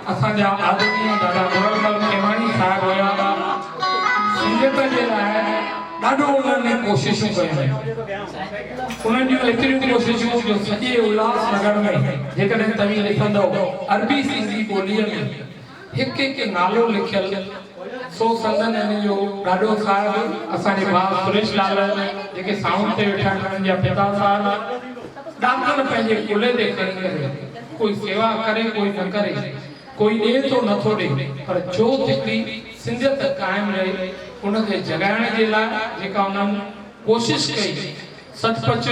असांजा आदरणीय दादा मुरलमल खेमाणी साहब हुया सिंधियत जे लाइ ॾाढो उन्हनि कोशिशूं कयूं उन्हनि जूं एतिरियूं कोशिशूं जो सॼे उल्हासनगर में जेकॾहिं तव्हीं ॾिसंदव अरबी सिंधी ॿोलीअ में हिकु हिकु नालो लिखियल सो संदन हिन जो ॾाढो साहिबु असांजे भाउ सुरेश लाल जेके साउंड ते वेठा आहिनि उन्हनि जा पिता साहिब ॾाकण पंहिंजे कुले ते खणी करे कोई सेवा करे कोई न करे कोई ॾे तो नथो ॾे पर जोत हिकिड़ी सिंधियत क़ाइमु रहे उनखे जगाइण जे लाइ जेका उन्हनि कोशिश कई सचपच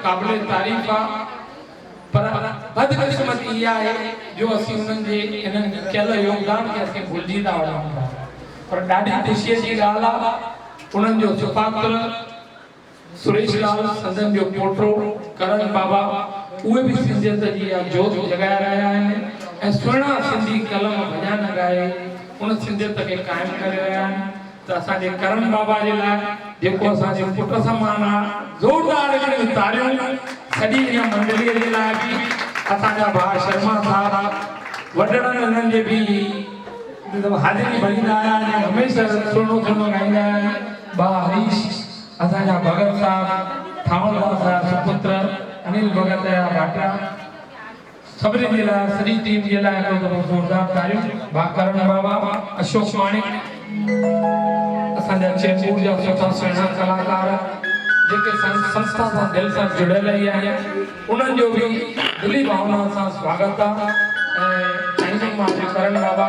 क़ाबिल तारीफ़ आहे पर बदकिस्मती इहा आहे जो असीं उन्हनि जे इन्हनि कयल योगदान खे असीं भुलिजी था वञूं पर ॾाढी ख़ुशीअ जी ॻाल्हि आहे उन्हनि जो सुपात्र सुरेश लाल संदन जो पोटो करण बाबा उहे बि सिंधियत जी जोत जगाए रहिया आहिनि ऐं सुहिणा सिंधी कलम भॼन ॻाए उन सिंधियत खे क़ाइमु करे रहिया आहिनि त असांजे करण बाबा जे लाइ जेको असांजे पुट समान आहे ज़ोरदार हिकिड़ियूं तारियूं सॼी हिन मंडलीअ जे लाइ बि असांजा भाउ शर्मा साहब वॾड़नि हिननि जे बि हाज़िरी भरींदा आया आहिनि हमेशह सुहिणो सुहिणो ॻाईंदा आहिनि भाउ हरीश असांजा भगत साहब ठावलदास साहब सुपुत्र अनिल भगत जा भाटिया सभिनी जे लाइ सॼी टीम जे लाइ हिकिड़ो दफ़ो ज़ोरदार तारियूं भाउ करण बाबा अशोक माणिक असांजा चेंबूर जा सुठा सुहिणा कलाकार जेके संस्था सां दिलि सां जुड़ियल ई आहिनि उन्हनि जो बि दिली भावना सां स्वागत आहे ऐं करण बाबा